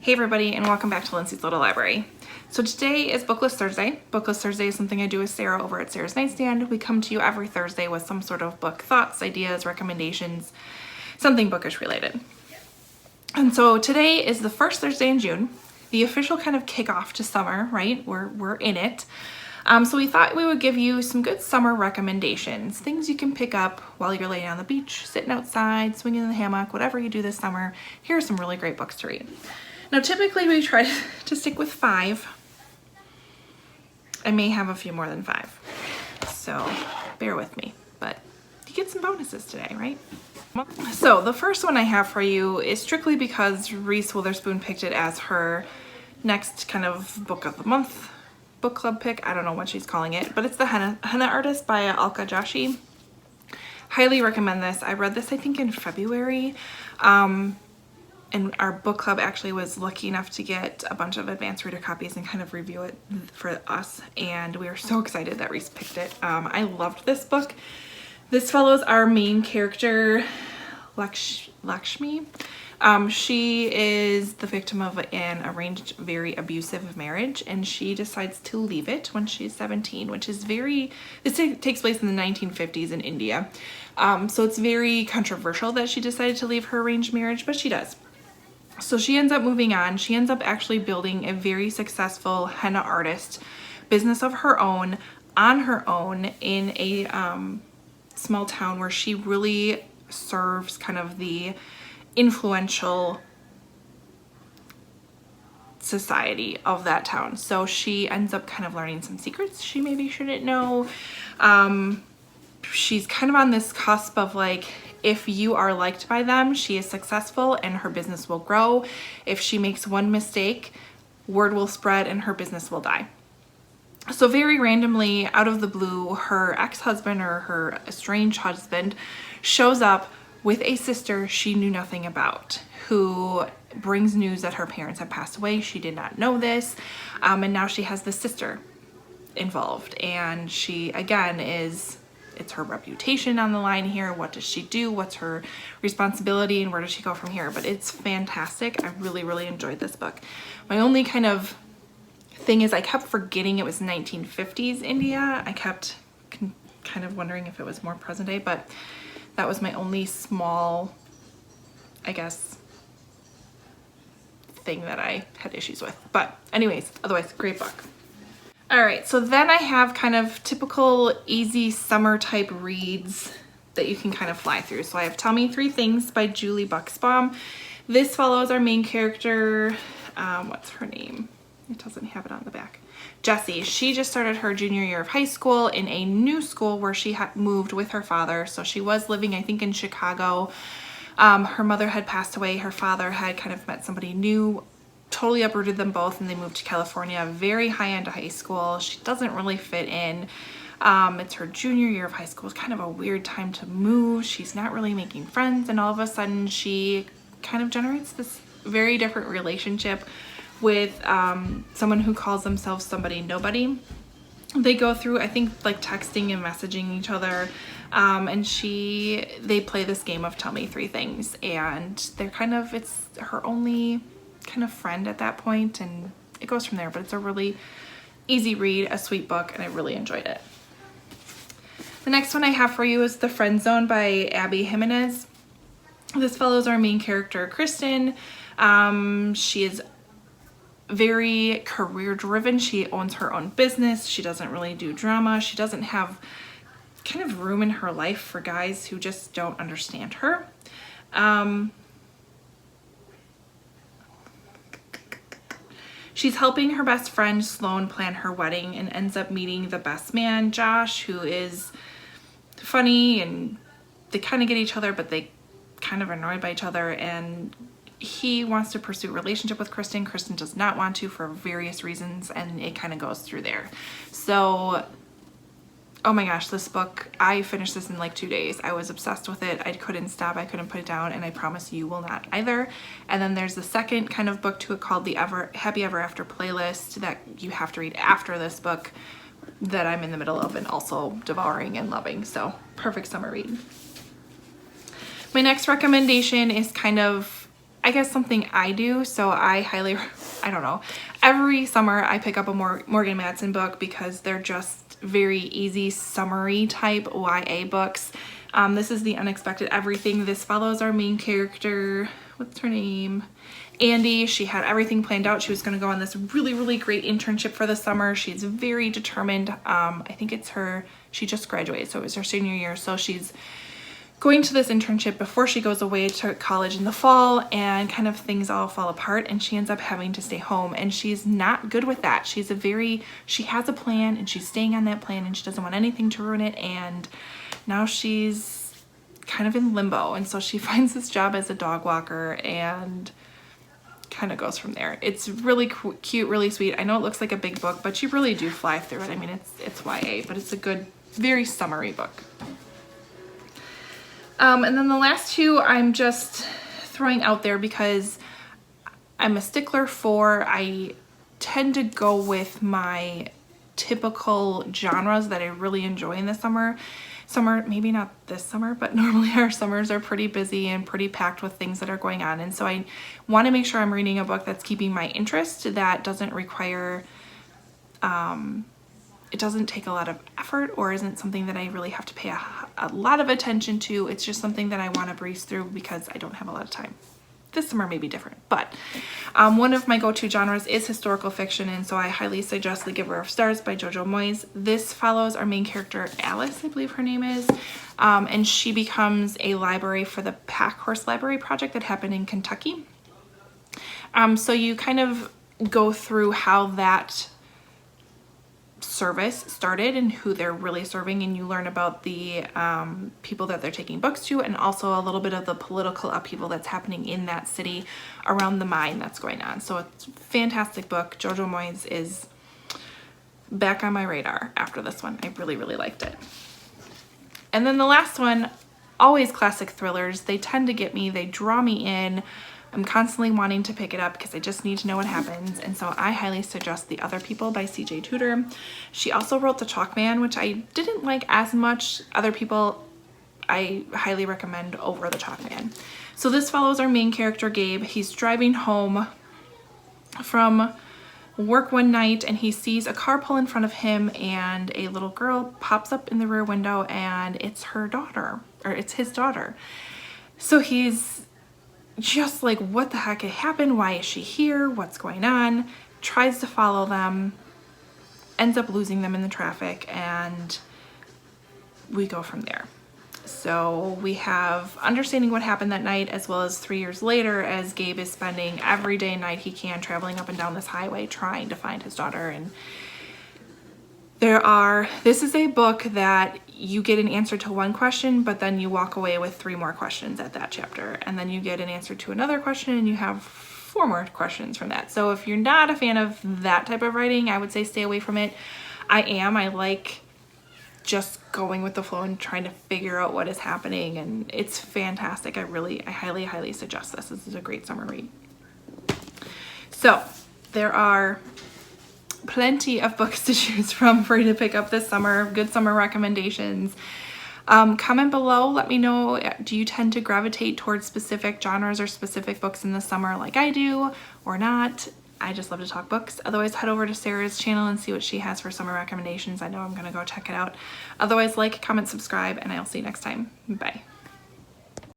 Hey everybody, and welcome back to Lindsey's Little Library. So today is BookList Thursday. BookList Thursday is something I do with Sarah over at Sarah's Nightstand. We come to you every Thursday with some sort of book thoughts, ideas, recommendations, something bookish related. And so today is the first Thursday in June, the official kind of kickoff to summer, right? We're in it. So we thought we would give you some good summer recommendations, things you can pick up while you're laying on the beach, sitting outside, swinging in the hammock, whatever you do this summer. Here are some really great books to read. Now, typically we try to stick with 5. I may have a few more than 5, so bear with me, but you get some bonuses today, right? So the first one I have for you is strictly because Reese Witherspoon picked it as her next kind of book of the month, book club pick. I don't know what she's calling it, but it's the Henna Artist by Alka Joshi. Highly recommend this. I read this, I think, in February. And our book club actually was lucky enough to get a bunch of advanced reader copies and kind of review it for us. And we are so excited that Reese picked it. I loved this book. This follows our main character, Lakshmi. She is the victim of an arranged, very abusive marriage, and she decides to leave it when she's 17, which is this takes place in the 1950s in India. So it's very controversial that she decided to leave her arranged marriage, but she does. So she ends up moving on. She ends up actually building a very successful henna artist business of her own, on her own, in a small town where she really serves kind of the influential society of that town. So she ends up kind of learning some secrets she maybe shouldn't know. She's kind of on this cusp of like, if you are liked by them, she is successful and her business will grow. If she makes one mistake, word will spread and her business will die. So very randomly, out of the blue, her ex-husband or her estranged husband shows up with a sister she knew nothing about, who brings news that her parents have passed away. She did not know this. And now she has this sister involved. And she, again, it's her reputation on the line here. What does she do? What's her responsibility? And where does she go from here? But it's fantastic. I really, really enjoyed this book. My only kind of thing is I kept forgetting it was 1950s India. I kept kind of wondering if it was more present day, but that was my only small, I guess, thing that I had issues with. But anyways, otherwise, great book. All right, so then I have kind of typical easy summer type reads that you can kind of fly through. So I have Tell Me 3 Things by Julie Buxbaum. This follows our main character, what's her name? It doesn't have it on the back. Jessie. She just started her junior year of high school in a new school where she had moved with her father. So she was living, I think, in Chicago. Her mother had passed away. Her father had kind of met somebody new, totally uprooted them both, and they moved to California, very high-end high school. She doesn't really fit in. It's her junior year of high school. It's kind of a weird time to move. She's not really making friends, and all of a sudden she kind of generates this very different relationship with someone who calls themselves Somebody Nobody. They go through, I think, like texting and messaging each other, and they play this game of Tell Me 3 Things, and they're kind of, it's her only kind of friend at that point, and it goes from there. But it's a really easy read, a sweet book, and I really enjoyed it. The next one I have for you is The Friendzone by Abby Jimenez. This follows our main character, Kristen. She is very career driven. She owns her own business. She doesn't really do drama. She doesn't have kind of room in her life for guys who just don't understand her. She's helping her best friend Sloan plan her wedding and ends up meeting the best man, Josh, who is funny, and they kind of get each other, but they kind of are annoyed by each other, and he wants to pursue a relationship with Kristen. Kristen does not want to for various reasons, and it kind of goes through there. So, oh my gosh, this book, I finished this in like 2 days. I was obsessed with it. I couldn't stop. I couldn't put it down, and I promise you will not either. And then there's the second kind of book to it called the Happy Ever After playlist that you have to read after this book that I'm in the middle of and also devouring and loving. So perfect summer read. My next recommendation is kind of, I guess something I do. So I don't know. Every summer I pick up a Morgan Matson book because they're just very easy summary type YA books. This is The Unexpected Everything. This follows our main character. What's her name? Andy. She had everything planned out. She was going to go on this really, really great internship for the summer. She's very determined. I think it's she just graduated, so it was her senior year. So she's going to this internship before she goes away to college in the fall, and kind of things all fall apart and she ends up having to stay home, and she's not good with that. She has a plan and she's staying on that plan and she doesn't want anything to ruin it, and now she's kind of in limbo, and so she finds this job as a dog walker and kind of goes from there. It's really cute, really sweet. I know it looks like a big book, but you really do fly through it. I mean, it's YA, but it's a good, very summery book. And then the last two I'm just throwing out there because I'm a stickler for, I tend to go with my typical genres that I really enjoy in the summer. Maybe not this summer, but normally our summers are pretty busy and pretty packed with things that are going on. And so I want to make sure I'm reading a book that's keeping my interest, that doesn't require, it doesn't take a lot of effort or isn't something that I really have to pay a lot of attention to. It's just something that I want to breeze through because I don't have a lot of time. This summer may be different, but one of my go-to genres is historical fiction, and so I highly suggest The Giver of Stars by Jojo Moyes. This follows our main character, Alice, I believe her name is, and she becomes a library for the Pack Horse Library project that happened in Kentucky. So you kind of go through how that service started and who they're really serving, and you learn about the people that they're taking books to, and also a little bit of the political upheaval that's happening in that city around the mine that's going on. So it's a fantastic book. Jojo Moyes is back on my radar after this one. I really, really liked it. And then the last one, always classic thrillers. They tend to get me, they draw me in. I'm constantly wanting to pick it up because I just need to know what happens, and so I highly suggest The Other People by C.J. Tudor. She also wrote The Chalkman, which I didn't like as much. Other People I highly recommend over The Chalkman. So this follows our main character, Gabe. He's driving home from work one night and he sees a car pull in front of him, and a little girl pops up in the rear window, and it's her daughter, or it's his daughter. So he's just like, what the heck happened? Why is she here? What's going on? Tries to follow them, ends up losing them in the traffic, and we go from there. So we have understanding what happened that night, as well as 3 years later, as Gabe is spending every day and night he can traveling up and down this highway trying to find his daughter. And this is a book that you get an answer to one question, but then you walk away with 3 more questions at that chapter, and then you get an answer to another question and you have 4 more questions from that. So if you're not a fan of that type of writing, I would say stay away from it. I like just going with the flow and trying to figure out what is happening, and it's fantastic. I highly, highly suggest this. This is a great summer read. So there are plenty of books to choose from for you to pick up this summer. Good summer recommendations. Comment below, let me know, do you tend to gravitate towards specific genres or specific books in the summer like I do, or not? I just love to talk books. Otherwise, head over to Sarah's channel and see what she has for summer recommendations. I know I'm gonna go check it out. Otherwise, like, comment, subscribe, and I'll see you next time. Bye.